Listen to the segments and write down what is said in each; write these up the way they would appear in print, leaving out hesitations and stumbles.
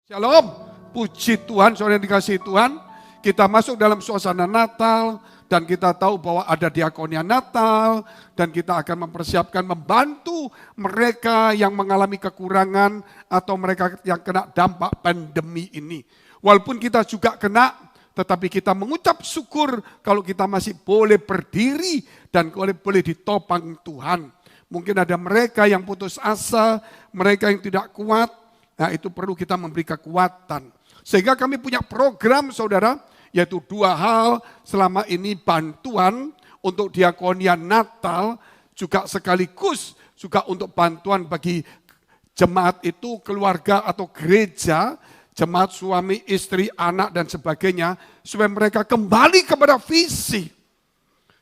Shalom, puji Tuhan, saudara yang dikasihi Tuhan. Kita masuk dalam suasana Natal dan kita tahu bahwa ada diakonia Natal dan kita akan mempersiapkan membantu mereka yang mengalami kekurangan atau mereka yang kena dampak pandemi ini. Walaupun kita juga kena, tetapi kita mengucap syukur kalau kita masih boleh berdiri dan boleh ditopang Tuhan. Mungkin ada mereka yang putus asa, mereka yang tidak kuat. Nah, itu perlu kita memberi kekuatan. Sehingga kami punya program, saudara, yaitu 2 hal selama ini bantuan untuk diakonia Natal, juga sekaligus juga untuk bantuan bagi jemaat itu, keluarga atau gereja, jemaat suami, istri, anak, dan sebagainya, supaya mereka kembali kepada visi.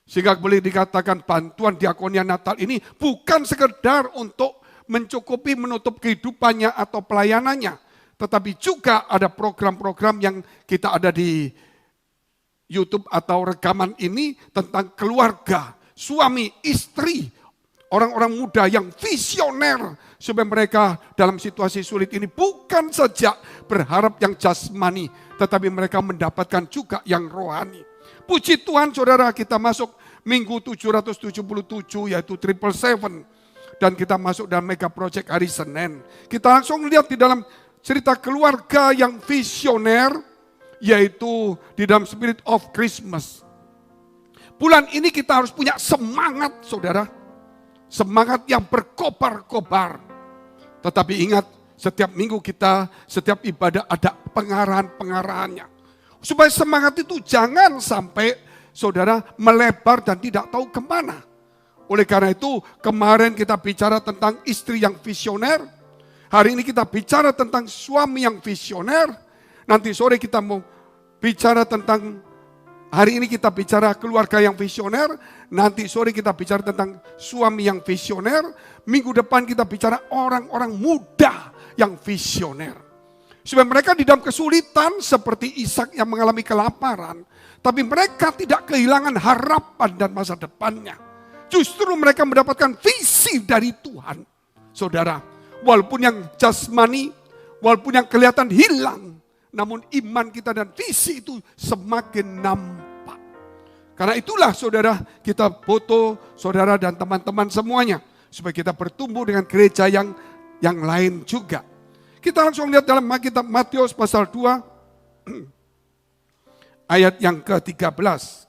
Sehingga boleh dikatakan bantuan diakonia Natal ini bukan sekedar untuk mencukupi menutup kehidupannya atau pelayanannya. Tetapi juga ada program-program yang kita ada di YouTube atau rekaman ini tentang keluarga, suami, istri, orang-orang muda yang visioner. Supaya mereka dalam situasi sulit ini bukan saja berharap yang jasmani, tetapi mereka mendapatkan juga yang rohani. Puji Tuhan saudara, kita masuk minggu 777 yaitu 777. Dan kita masuk dalam mega project hari Senin. Kita langsung lihat di dalam cerita keluarga yang visioner, yaitu di dalam Spirit of Christmas. Bulan ini kita harus punya semangat, saudara. Semangat yang berkobar-kobar. Tetapi ingat, setiap minggu kita, setiap ibadah ada pengarahan-pengarahannya. Supaya semangat itu jangan sampai saudara melebar dan tidak tahu kemana. Oleh karena itu, kemarin kita bicara tentang istri yang visioner. Hari ini kita bicara tentang suami yang visioner. Nanti sore kita mau bicara tentang, hari ini kita bicara keluarga yang visioner. Nanti sore kita bicara tentang suami yang visioner. Minggu depan kita bicara orang-orang muda yang visioner. Supaya mereka di dalam kesulitan seperti Ishak yang mengalami kelaparan. Tapi mereka tidak kehilangan harapan dan masa depannya. Justru mereka mendapatkan visi dari Tuhan. Saudara, walaupun yang jasmani, walaupun yang kelihatan hilang, namun iman kita dan visi itu semakin nampak. Karena itulah saudara, kita foto saudara dan teman-teman semuanya. Supaya kita bertumbuh dengan gereja yang lain juga. Kita langsung lihat dalam kitab Matius pasal 2, ayat yang ke-13.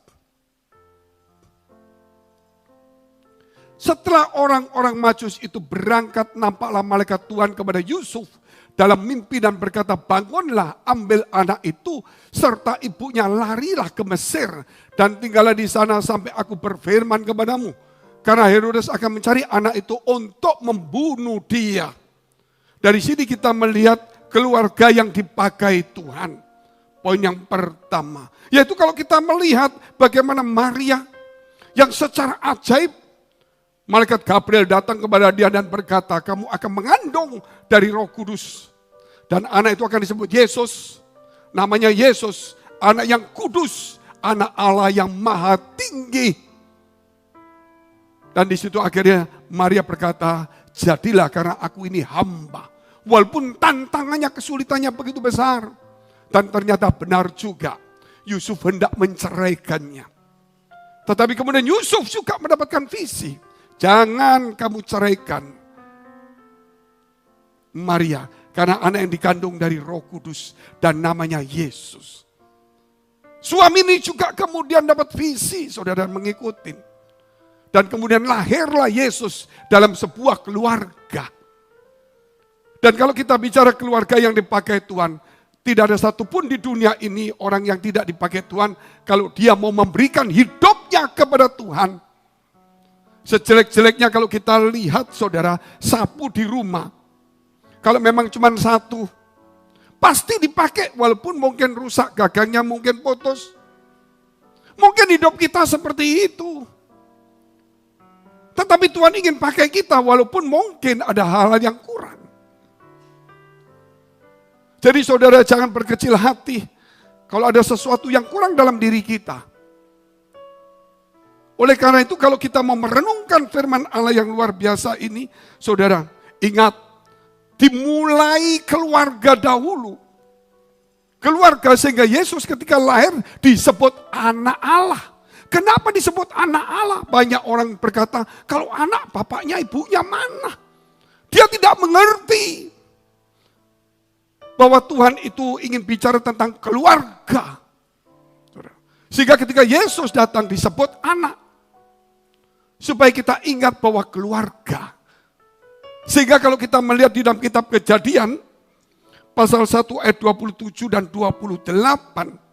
Setelah orang-orang Majus itu berangkat, nampaklah malaikat Tuhan kepada Yusuf dalam mimpi dan berkata, bangunlah, ambil anak itu serta ibunya, larilah ke Mesir dan tinggallah di sana sampai aku berfirman kepadamu. Karena Herodes akan mencari anak itu untuk membunuh dia. Dari sini kita melihat keluarga yang dipakai Tuhan. Poin yang pertama, yaitu kalau kita melihat bagaimana Maria yang secara ajaib, malaikat Gabriel datang kepada dia dan berkata, kamu akan mengandung dari Roh Kudus. Dan anak itu akan disebut Yesus. Namanya Yesus, anak yang kudus, anak Allah yang maha tinggi. Dan di situ akhirnya Maria berkata, jadilah karena aku ini hamba. Walaupun tantangannya, kesulitannya begitu besar. Dan ternyata benar juga, Yusuf hendak menceraikannya. Tetapi kemudian Yusuf juga mendapatkan visi. Jangan kamu ceraikan Maria, karena anak yang dikandung dari Roh Kudus dan namanya Yesus. Suami ini juga kemudian dapat visi, saudara, mengikuti. Dan kemudian lahirlah Yesus dalam sebuah keluarga. Dan kalau kita bicara keluarga yang dipakai Tuhan, tidak ada satupun di dunia ini orang yang tidak dipakai Tuhan kalau dia mau memberikan hidupnya kepada Tuhan. Sejelek-jeleknya kalau kita lihat saudara, sapu di rumah. Kalau memang cuma satu, pasti dipakai walaupun mungkin rusak, gagangnya mungkin putus. Mungkin hidup kita seperti itu. Tetapi Tuhan ingin pakai kita walaupun mungkin ada hal-hal yang kurang. Jadi saudara jangan berkecil hati kalau ada sesuatu yang kurang dalam diri kita. Oleh karena itu kalau kita mau merenungkan firman Allah yang luar biasa ini, saudara, ingat, dimulai keluarga dahulu. keluarga sehingga Yesus ketika lahir disebut anak Allah. Kenapa disebut anak Allah? Banyak orang berkata, kalau anak bapaknya ibunya mana? Dia tidak mengerti bahwa Tuhan itu ingin bicara tentang keluarga. Sehingga ketika Yesus datang disebut anak. Supaya kita ingat bahwa keluarga. Sehingga kalau kita melihat di dalam kitab Kejadian, pasal 1 ayat 27 dan 28.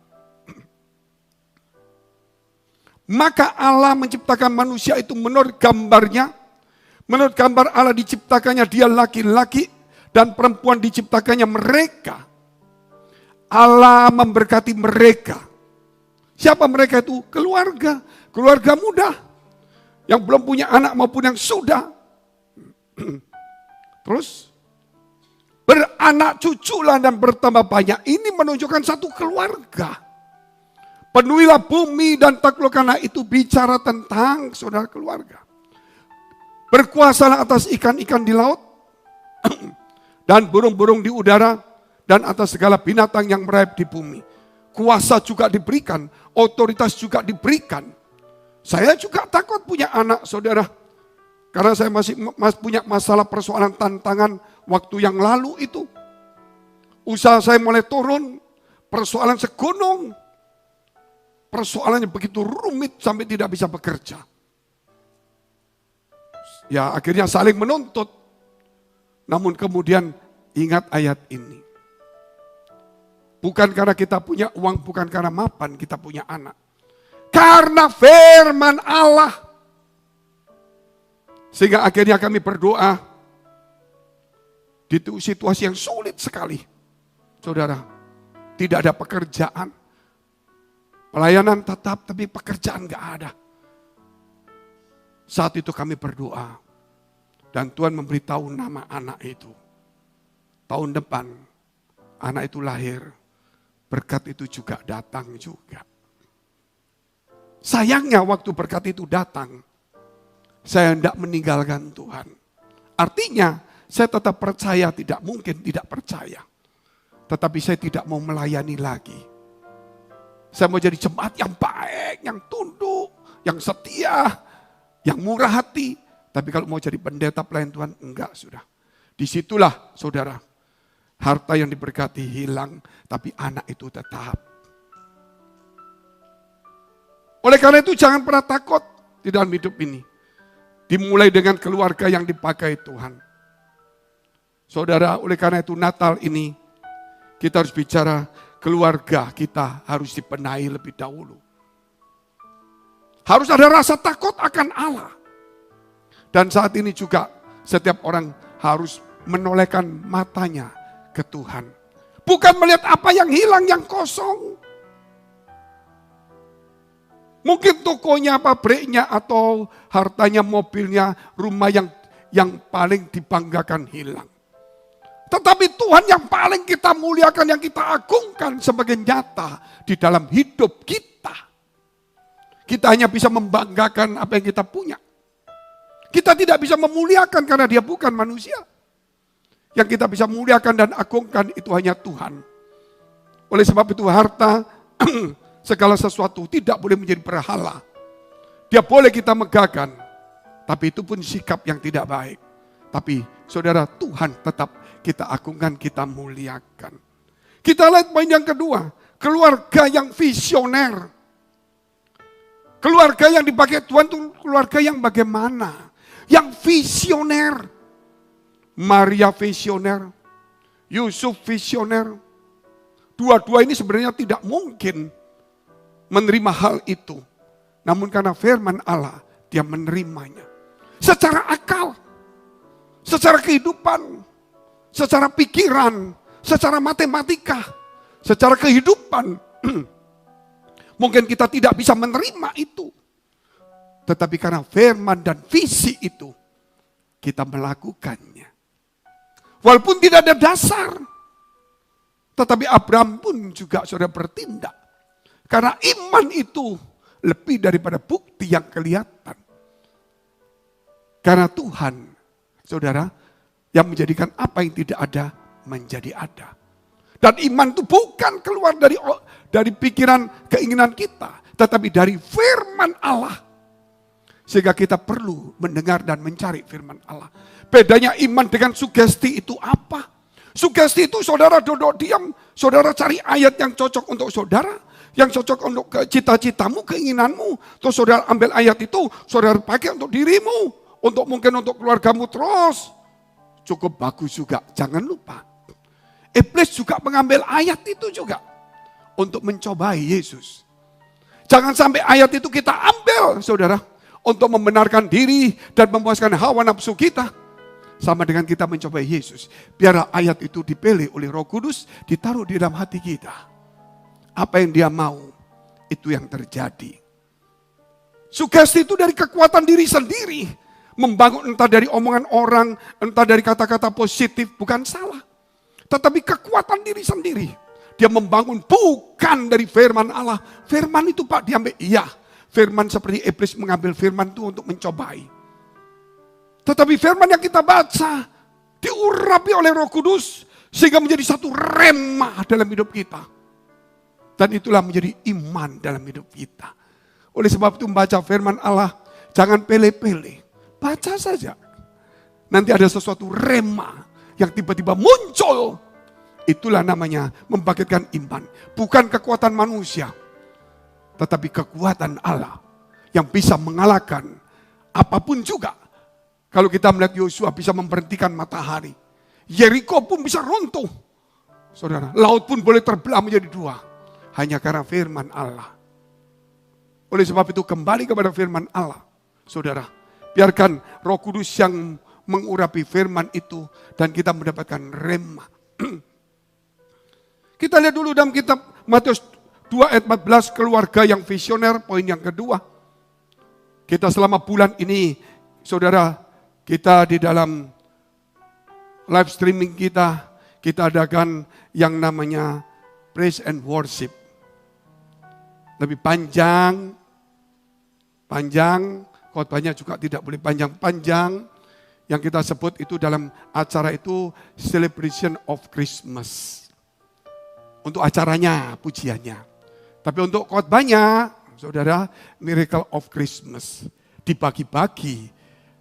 Maka Allah menciptakan manusia itu menurut gambarnya. Menurut gambar Allah diciptakannya dia laki-laki dan perempuan diciptakannya mereka. Allah memberkati mereka. Siapa mereka itu? Keluarga. Keluarga muda. Yang belum punya anak maupun yang sudah. Terus beranak cuculah dan bertambah banyak. Ini menunjukkan satu keluarga. Penuhilah bumi dan taklukkanlah, itu bicara tentang saudara keluarga. Berkuasalah atas ikan-ikan di laut dan burung-burung di udara dan atas segala binatang yang merayap di bumi. Kuasa juga diberikan, otoritas juga diberikan. Saya juga takut punya anak, saudara. Karena saya masih punya masalah persoalan tantangan waktu yang lalu itu. Usaha saya mulai turun, persoalan segunung. Persoalannya begitu rumit sampai tidak bisa bekerja. Ya akhirnya saling menuntut. Namun kemudian ingat ayat ini. Bukan karena kita punya uang, bukan karena mapan kita punya anak. Karena firman Allah. Sehingga akhirnya kami berdoa di situasi yang sulit sekali. Saudara, tidak ada pekerjaan. Pelayanan tetap, tapi pekerjaan gak ada. Saat itu kami berdoa. Dan Tuhan memberitahu nama anak itu. Tahun depan, anak itu lahir. Berkat itu juga datang juga. Sayangnya waktu berkat itu datang, saya tidak meninggalkan Tuhan. Artinya, saya tetap percaya, tidak mungkin tidak percaya. Tetapi saya tidak mau melayani lagi. Saya mau jadi jemaat yang baik, yang tunduk, yang setia, yang murah hati. Tapi kalau mau jadi pendeta pelayan Tuhan, enggak sudah. Disitulah saudara, harta yang diberkati hilang, tapi anak itu tetap. Oleh karena itu jangan pernah takut di dalam hidup ini. Dimulai dengan keluarga yang dipakai Tuhan. Saudara, oleh karena itu Natal ini kita harus bicara keluarga kita harus dibenahi lebih dahulu. Harus ada rasa takut akan Allah. Dan saat ini juga setiap orang harus menolehkan matanya ke Tuhan. Bukan melihat apa yang hilang, yang kosong. Mungkin tokonya, pabriknya, atau hartanya, mobilnya, rumah yang paling dibanggakan hilang. Tetapi Tuhan yang paling kita muliakan, yang kita agungkan sebagai nyata di dalam hidup kita. Kita hanya bisa membanggakan apa yang kita punya. Kita tidak bisa memuliakan karena dia bukan manusia. Yang kita bisa muliakan dan agungkan itu hanya Tuhan. Oleh sebab itu harta, segala sesuatu tidak boleh menjadi berhala. Dia boleh kita megahkan, tapi itu pun sikap yang tidak baik. Tapi saudara, Tuhan tetap kita agungkan, kita muliakan. Kita lihat poin yang kedua, keluarga yang visioner. Keluarga yang dipakai Tuhan itu keluarga yang bagaimana? Yang visioner. Maria visioner, Yusuf visioner. Dua-dua ini sebenarnya tidak mungkin menerima hal itu. Namun karena firman Allah, dia menerimanya. Secara akal, secara kehidupan, secara pikiran, secara matematika, secara kehidupan. Mungkin kita tidak bisa menerima itu. Tetapi karena firman dan visi itu, kita melakukannya. Walaupun tidak ada dasar. Tetapi Abraham pun juga sudah bertindak. Karena iman itu lebih daripada bukti yang kelihatan. Karena Tuhan, saudara, yang menjadikan apa yang tidak ada menjadi ada. Dan iman itu bukan keluar dari pikiran keinginan kita, tetapi dari firman Allah. Sehingga kita perlu mendengar dan mencari firman Allah. Bedanya iman dengan sugesti itu apa? Sugesti itu saudara duduk diam, saudara cari ayat yang cocok untuk saudara, yang cocok untuk cita-citamu, keinginanmu. Terus saudara ambil ayat itu, saudara pakai untuk dirimu, mungkin untuk keluargamu terus. Cukup bagus juga, jangan lupa. Iblis juga mengambil ayat itu juga untuk mencobai Yesus. Jangan sampai ayat itu kita ambil, saudara, untuk membenarkan diri dan memuaskan hawa nafsu kita. Sama dengan kita mencobai Yesus. Biarlah ayat itu dipilih oleh Roh Kudus, ditaruh di dalam hati kita. Apa yang dia mau, itu yang terjadi. Sugesti itu dari kekuatan diri sendiri. Membangun entah dari omongan orang, entah dari kata-kata positif, bukan salah. Tetapi kekuatan diri sendiri. Dia membangun bukan dari firman Allah. Firman itu Pak diambil, iya. Firman seperti iblis mengambil firman itu untuk mencobai. Tetapi firman yang kita baca, diurapi oleh Roh Kudus, sehingga menjadi satu rema dalam hidup kita. Dan itulah menjadi iman dalam hidup kita. Oleh sebab itu membaca firman Allah, jangan pilih-pilih. Baca saja. Nanti ada sesuatu rema yang tiba-tiba muncul. Itulah namanya membangkitkan iman. Bukan kekuatan manusia, tetapi kekuatan Allah yang bisa mengalahkan apapun juga. Kalau kita melihat Yosua bisa memberhentikan matahari. Yeriko pun bisa runtuh. Saudara, laut pun boleh terbelah menjadi dua. Hanya karena firman Allah. Oleh sebab itu kembali kepada firman Allah. Saudara, biarkan Roh Kudus yang mengurapi firman itu dan kita mendapatkan rema. Kita lihat dulu dalam kitab Matius 2 ayat 14, keluarga yang visioner, poin yang kedua. Kita selama bulan ini, saudara, kita di dalam live streaming kita adakan yang namanya praise and worship. Lebih panjang, khotbahnya juga tidak boleh panjang-panjang. Yang kita sebut itu dalam acara itu celebration of Christmas. Untuk acaranya, pujiannya. Tapi untuk khotbahnya, saudara, miracle of Christmas. Dibagi-bagi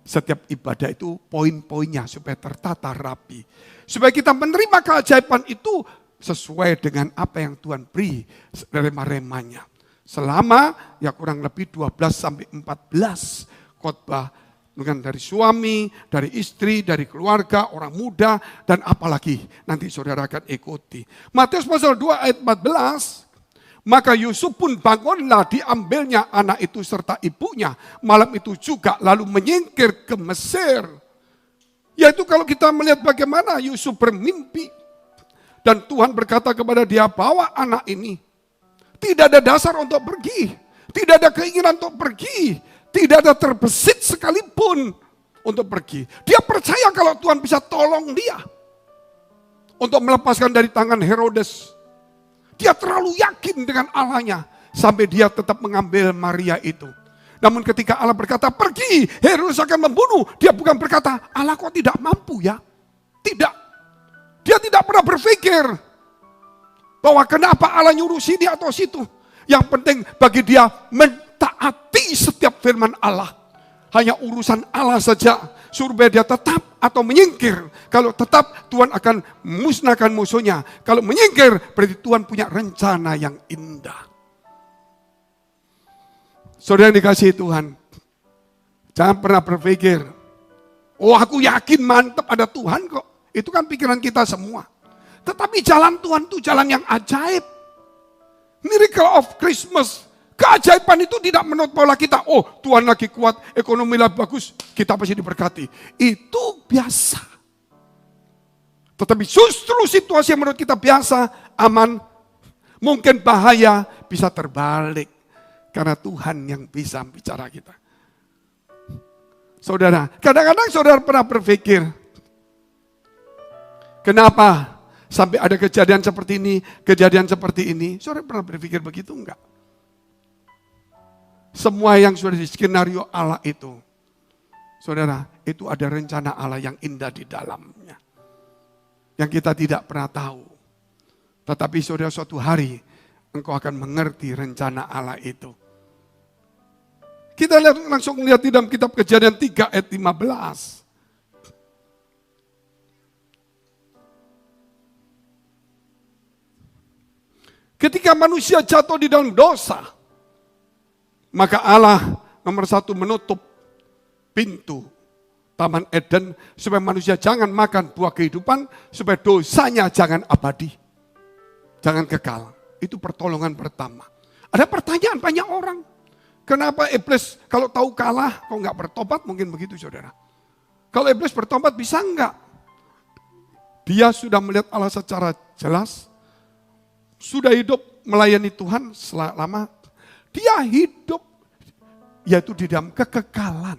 setiap ibadah itu poin-poinnya supaya tertata rapi. Supaya kita menerima keajaiban itu sesuai dengan apa yang Tuhan beri rema-remanya. Selama ya kurang lebih 12 sampai 14 khotbah dengan dari suami, dari istri, dari keluarga, orang muda, dan apalagi nanti saudara akan ikuti. Matius pasal 2 ayat 14, maka Yusuf pun bangunlah, diambilnya anak itu serta ibunya malam itu juga lalu menyingkir ke Mesir. Yaitu kalau kita melihat bagaimana Yusuf bermimpi dan Tuhan berkata kepada dia, bawa anak ini. Tidak ada dasar untuk pergi, tidak ada keinginan untuk pergi. Tidak ada terbesit sekalipun untuk pergi. Dia percaya kalau Tuhan bisa tolong dia untuk melepaskan dari tangan Herodes. Dia terlalu yakin dengan Allahnya sampai dia tetap mengambil Maria itu. Namun ketika Allah berkata pergi, Herodes akan membunuh. Dia bukan berkata Allah kok tidak mampu ya. Tidak. Dia tidak pernah berpikir bahwa kenapa Allah nyuruh sini atau situ. Yang penting bagi dia mentaati setiap firman Allah. Hanya urusan Allah saja. Supaya dia tetap atau menyingkir. Kalau tetap Tuhan akan musnahkan musuhnya. Kalau menyingkir berarti Tuhan punya rencana yang indah. Saudara yang dikasihi Tuhan. Jangan pernah berpikir, oh aku yakin mantap ada Tuhan kok. Itu kan pikiran kita semua. Tetapi jalan Tuhan itu jalan yang ajaib. Miracle of Christmas. Keajaiban itu tidak menurut pola kita. Oh Tuhan lagi kuat, ekonomi lagi bagus, kita pasti diberkati. Itu biasa. Tetapi justru situasi yang menurut kita biasa, aman, mungkin bahaya, bisa terbalik. Karena Tuhan yang bisa bicara kita. Saudara, kadang-kadang saudara pernah berpikir, kenapa sampai ada kejadian seperti ini, saudara pernah berpikir begitu enggak? Semua yang sudah di skenario Allah itu, saudara, itu ada rencana Allah yang indah di dalamnya. Yang kita tidak pernah tahu. Tetapi saudara, suatu hari engkau akan mengerti rencana Allah itu. Kita langsung lihat di dalam kitab Kejadian 3 ayat 15. Ketika manusia jatuh di dalam dosa, maka Allah nomor satu menutup pintu Taman Eden supaya manusia jangan makan buah kehidupan, supaya dosanya jangan abadi, jangan kekal. Itu pertolongan pertama. Ada pertanyaan banyak orang, kenapa iblis kalau tahu kalah kok nggak bertobat? Mungkin begitu saudara. Kalau iblis bertobat bisa enggak? Dia sudah melihat Allah secara jelas, sudah hidup melayani Tuhan selama, dia hidup yaitu di dalam kekekalan.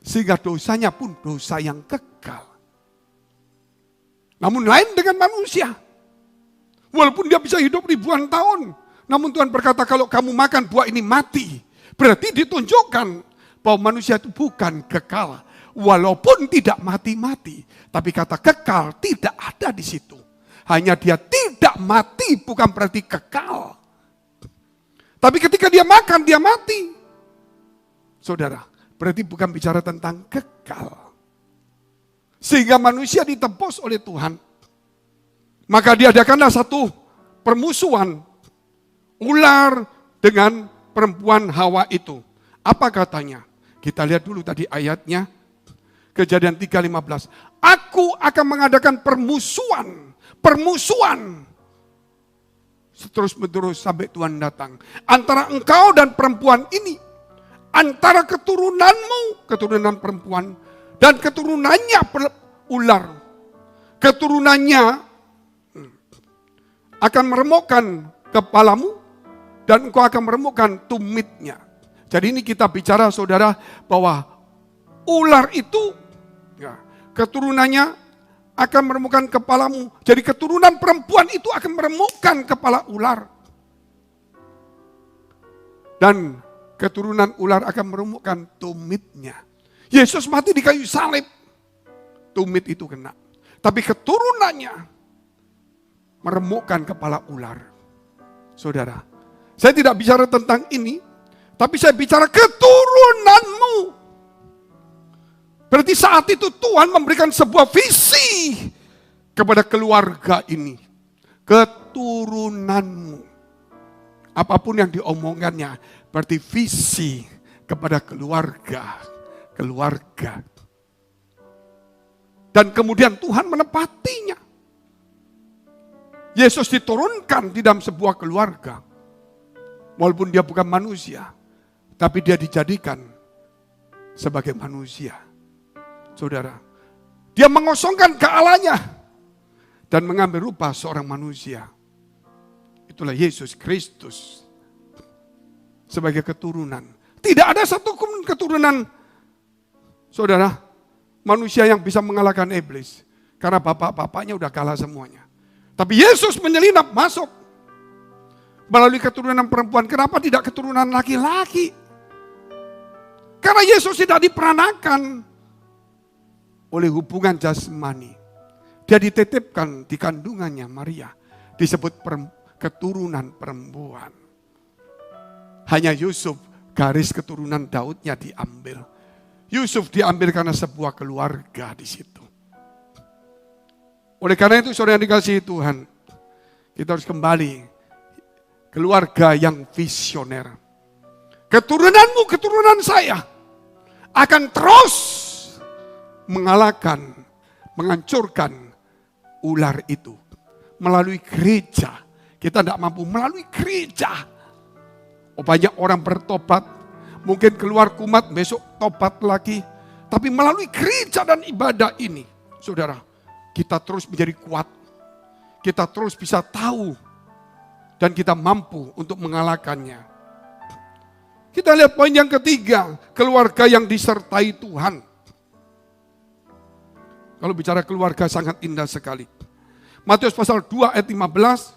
Sehingga dosanya pun dosa yang kekal. Namun lain dengan manusia. Walaupun dia bisa hidup ribuan tahun, namun Tuhan berkata kalau kamu makan buah ini mati. Berarti ditunjukkan bahwa manusia itu bukan kekal. Walaupun tidak mati-mati, tapi kata kekal tidak ada di situ. Hanya dia tidak mati bukan berarti kekal. Tapi ketika dia makan, dia mati. Saudara, berarti bukan bicara tentang kekal. Sehingga manusia ditebus oleh Tuhan. Maka diadakanlah satu permusuhan ular dengan perempuan Hawa itu. Apa katanya? Kita lihat dulu tadi ayatnya. Kejadian 3:15. Aku akan mengadakan permusuhan. Terus-menerus sampai Tuhan datang. Antara engkau dan perempuan ini. Antara keturunanmu, keturunan perempuan. Dan keturunannya ular. Keturunannya akan meremukkan kepalamu. Dan engkau akan meremukkan tumitnya. Jadi ini kita bicara saudara bahwa ular itu keturunannya akan meremukkan kepalamu. Jadi keturunan perempuan itu akan meremukkan kepala ular. Dan keturunan ular akan meremukkan tumitnya. Yesus mati di kayu salib. Tumit itu kena. Tapi keturunannya meremukkan kepala ular. Saudara, saya tidak bicara tentang ini. Tapi saya bicara keturunanmu. Berarti saat itu Tuhan memberikan sebuah visi kepada keluarga ini. Keturunanmu. Apapun yang diomongkannya berarti visi kepada keluarga. Keluarga. Dan kemudian Tuhan menepatinya. Yesus diturunkan di dalam sebuah keluarga. Walaupun dia bukan manusia. Tapi dia dijadikan sebagai manusia. Saudara, dia mengosongkan kealahnya dan mengambil rupa seorang manusia. Itulah Yesus Kristus sebagai keturunan. Tidak ada satu keturunan, saudara, manusia yang bisa mengalahkan iblis. Karena bapak-bapaknya udah kalah semuanya. Tapi Yesus menyelinap masuk melalui keturunan perempuan. Kenapa tidak keturunan laki-laki? Karena Yesus tidak diperanakan oleh hubungan jasmani. Dia dititipkan di kandungannya Maria. Disebut keturunan perempuan. Hanya Yusuf, garis keturunan Daudnya diambil. Yusuf diambil karena sebuah keluarga di situ. Oleh karena itu saudara yang dikasihi Tuhan, kita harus kembali keluarga yang visioner. Keturunanmu, keturunan saya akan terus mengalahkan, menghancurkan ular itu. Melalui gereja. Kita tidak mampu melalui gereja. Banyak orang bertobat. Mungkin keluar kumat, besok tobat lagi. Tapi melalui gereja dan ibadah ini. Saudara, kita terus menjadi kuat. Kita terus bisa tahu. Dan kita mampu untuk mengalahkannya. Kita lihat poin yang ketiga. Keluarga yang disertai Tuhan. Kalau bicara keluarga sangat indah sekali. Matius pasal 2 ayat 15.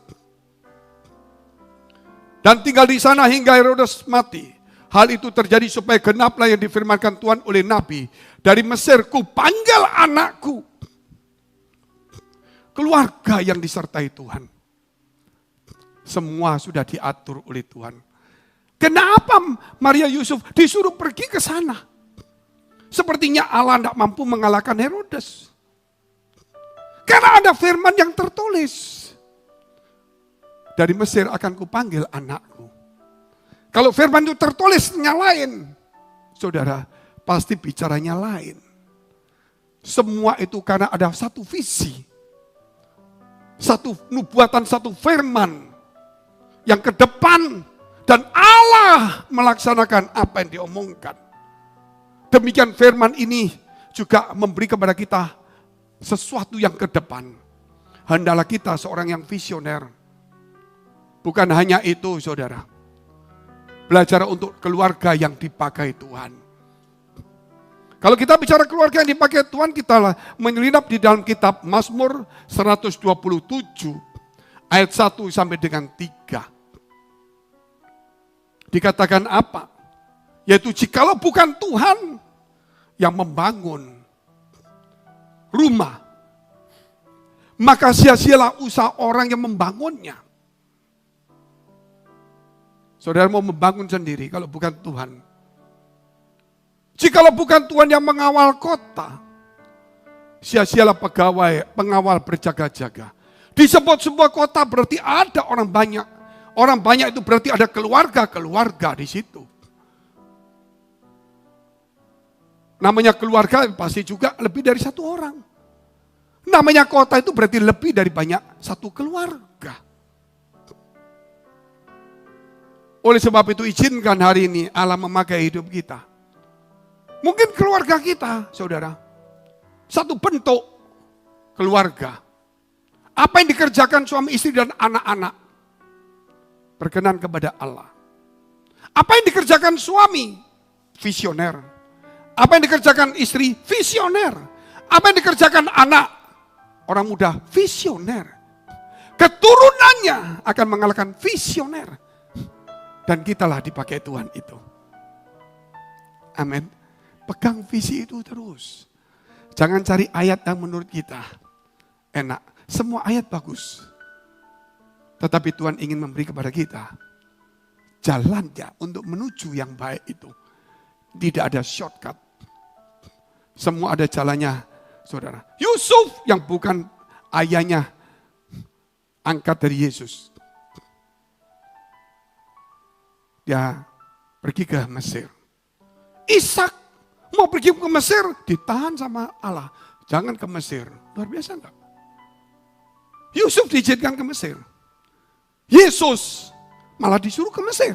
Dan tinggal di sana hingga Herodes mati. Hal itu terjadi supaya genaplah yang difirmankan Tuhan oleh Nabi. Dari Mesir ku panggil anakku. Keluarga yang disertai Tuhan. Semua sudah diatur oleh Tuhan. Kenapa Maria Yusuf disuruh pergi ke sana? Sepertinya Allah tidak mampu mengalahkan Herodes. Karena ada firman yang tertulis. Dari Mesir akan kupanggil anakku. Kalau firman itu tertulisnya lain, saudara, pasti bicaranya lain. Semua itu karena ada satu visi. Satu nubuatan, satu firman. Yang ke depan dan Allah melaksanakan apa yang diomongkan. Demikian firman ini juga memberi kepada kita sesuatu yang ke depan. Hendaklah kita seorang yang visioner. Bukan hanya itu, saudara. Belajar untuk keluarga yang dipakai Tuhan. Kalau kita bicara keluarga yang dipakai Tuhan, kita menyelinap di dalam kitab Mazmur 127 ayat 1 sampai dengan 3. Dikatakan apa? Yaitu jikalau bukan Tuhan yang membangun rumah, maka sia-sialah usaha orang yang membangunnya. Saudara mau membangun sendiri kalau bukan Tuhan. Jikalau bukan Tuhan yang mengawal kota, sia-sialah pengawal berjaga-jaga. Disebut sebuah kota berarti ada orang banyak. Orang banyak itu berarti ada keluarga-keluarga di situ. Namanya keluarga pasti juga lebih dari satu orang. Namanya kota itu berarti lebih dari banyak satu keluarga. Oleh sebab itu izinkan hari ini Allah memakai hidup kita. Mungkin keluarga kita, saudara, satu bentuk keluarga. Apa yang dikerjakan suami istri dan anak-anak berkenan kepada Allah. Apa yang dikerjakan suami? Visioner. Apa yang dikerjakan istri? Visioner. Apa yang dikerjakan anak? Orang muda? Visioner. Keturunannya akan mengalahkan visioner. Dan kitalah dipakai Tuhan itu. Amin. Pegang visi itu terus. Jangan cari ayat yang menurut kita enak. Semua ayat bagus. Tetapi Tuhan ingin memberi kepada kita jalannya untuk menuju yang baik itu. Tidak ada shortcut. Semua ada jalannya, saudara. Yusuf yang bukan ayahnya angkat dari Yesus. Dia pergi ke Mesir. Ishak mau pergi ke Mesir, ditahan sama Allah. Jangan ke Mesir. Luar biasa enggak? Yusuf diizinkan ke Mesir. Yesus malah disuruh ke Mesir.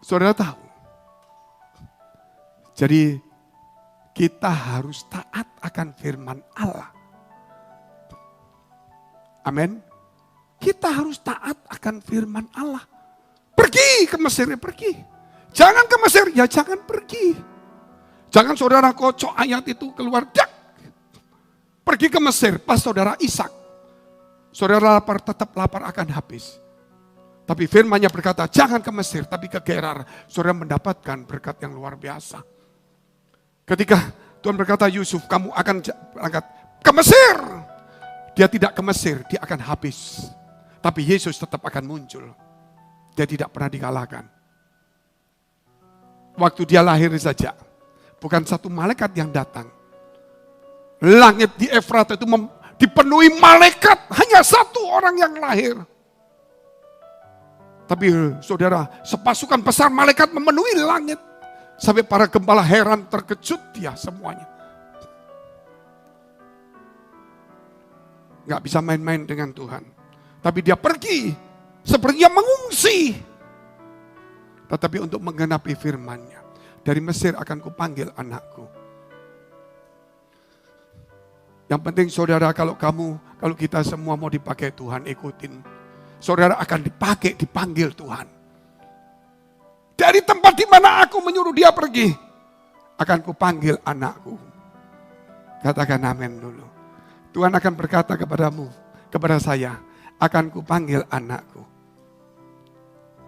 Saudara tahu. Jadi kita harus taat akan firman Allah. Amin. Kita harus taat akan firman Allah. Pergi ke Mesir, ya pergi. Jangan ke Mesir, ya jangan pergi. Jangan saudara kocok ayat itu keluar. Pergi ke Mesir, pas saudara Ishak. Saudara lapar, tetap lapar akan habis. Tapi firman-Nya berkata, jangan ke Mesir, tapi ke Gerar. Saudara mendapatkan berkat yang luar biasa. Ketika Tuhan berkata, Yusuf, kamu akan berangkat ke Mesir. Dia tidak ke Mesir, dia akan habis. Tapi Yesus tetap akan muncul. Dia tidak pernah dikalahkan. Waktu dia lahir saja, bukan satu malaikat yang datang. Langit di Efrata itu dipenuhi malaikat, hanya satu orang yang lahir. Tapi saudara, sepasukan besar malaikat memenuhi langit. Sampai para gembala heran, terkejut dia semuanya. Gak bisa main-main dengan Tuhan. Tapi dia pergi, sepertinya mengungsi. Tetapi untuk menggenapi firman-Nya. Dari Mesir akan kupanggil anakku. Yang penting saudara, kalau kita semua mau dipakai Tuhan, ikutin. Saudara akan dipanggil Tuhan. Dari tempat di mana aku menyuruh dia pergi, akan kupanggil anakku. Katakan amin dulu. Tuhan akan berkata kepadamu, kepada saya, akan kupanggil anakku.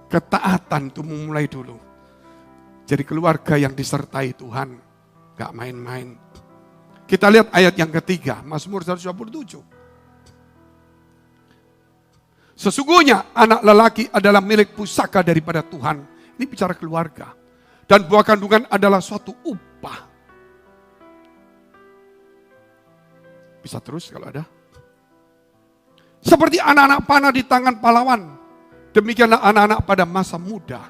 Ketaatan itu memulai dulu. Jadi keluarga yang disertai Tuhan, gak main-main. Kita lihat ayat yang ketiga, Mazmur 127. Sesungguhnya anak lelaki adalah milik pusaka daripada Tuhan. Ini bicara keluarga. Dan buah kandungan adalah suatu upah. Bisa terus kalau ada. Seperti anak-anak panah di tangan pahlawan. Demikianlah anak-anak pada masa muda.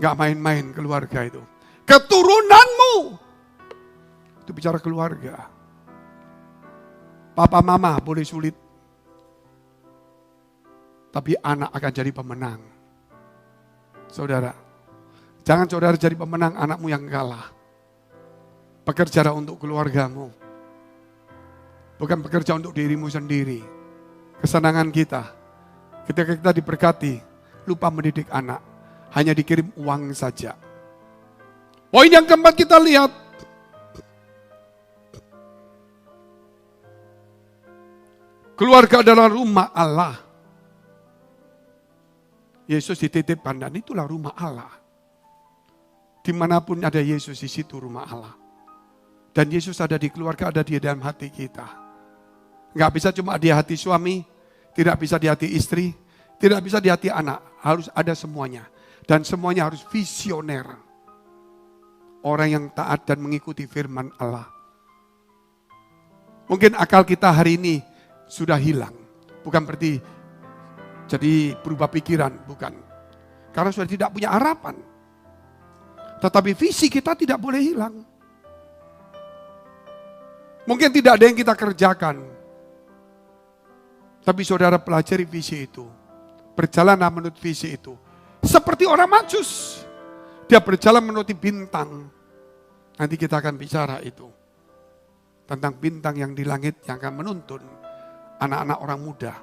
Gak main-main keluarga itu. Keturunanmu. Itu bicara keluarga. Papa mama boleh sulit. Tapi anak akan jadi pemenang. Saudara, jangan saudara jadi pemenang, anakmu yang kalah. Bekerja untuk keluargamu. Bukan bekerja untuk dirimu sendiri. Kesenangan kita, ketika kita diberkati, lupa mendidik anak. Hanya dikirim uang saja. Poin yang keempat kita lihat. Keluarga adalah rumah Allah. Yesus dititipkan dan itulah rumah Allah. Dimanapun ada Yesus, di situ rumah Allah. Dan Yesus ada di keluarga, ada di dalam hati kita. Nggak bisa cuma di hati suami, tidak bisa di hati istri, tidak bisa di hati anak. Harus ada semuanya. Dan semuanya harus visioner. Orang yang taat dan mengikuti firman Allah. Mungkin akal kita hari ini sudah hilang. Bukan berarti jadi berubah pikiran, bukan. Karena sudah tidak punya harapan. Tetapi visi kita tidak boleh hilang. Mungkin tidak ada yang kita kerjakan. Tapi saudara pelajari visi itu. Berjalanlah menurut visi itu. Seperti orang Majus. Dia berjalan menurut bintang. Nanti kita akan bicara itu. Tentang bintang yang di langit yang akan menuntun anak-anak orang muda.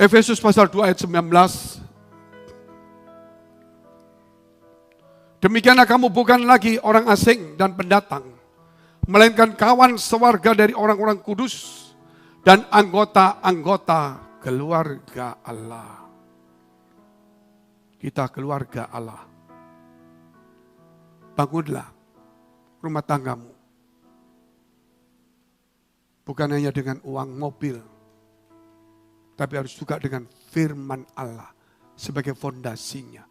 Efesus pasal 2 ayat 19. Demikianlah kamu bukan lagi orang asing dan pendatang, melainkan kawan sewarga dari orang-orang kudus dan anggota-anggota keluarga Allah. Kita keluarga Allah. Bangunlah rumah tanggamu. Bukan hanya dengan uang mobil, tapi harus juga dengan firman Allah sebagai fondasinya.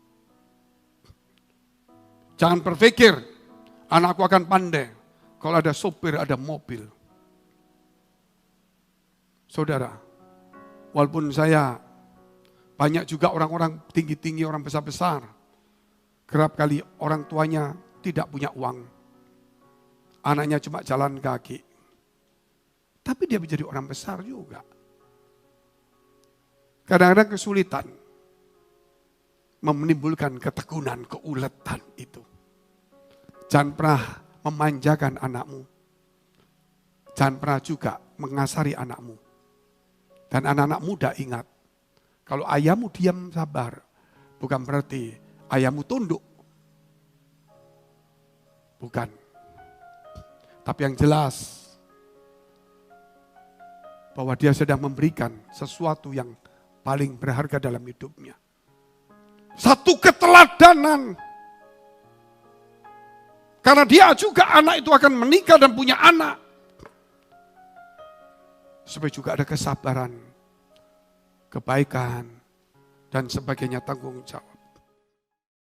Jangan berpikir, anakku akan pandai kalau ada sopir, ada mobil. Saudara, walaupun saya banyak juga orang-orang tinggi-tinggi, orang besar-besar, kerap kali orang tuanya tidak punya uang. Anaknya cuma jalan kaki. Tapi dia menjadi orang besar juga. Kadang-kadang kesulitan menimbulkan ketekunan, keuletan itu. Jangan pernah memanjakan anakmu. Jangan pernah juga mengasari anakmu. Dan anak-anak muda ingat, kalau ayahmu diam sabar, bukan berarti ayahmu tunduk. Bukan. Tapi yang jelas, bahwa dia sedang memberikan sesuatu yang paling berharga dalam hidupnya. Satu keteladanan. Karena dia juga anak itu akan menikah dan punya anak. Supaya juga ada kesabaran, kebaikan, dan sebagainya tanggung jawab.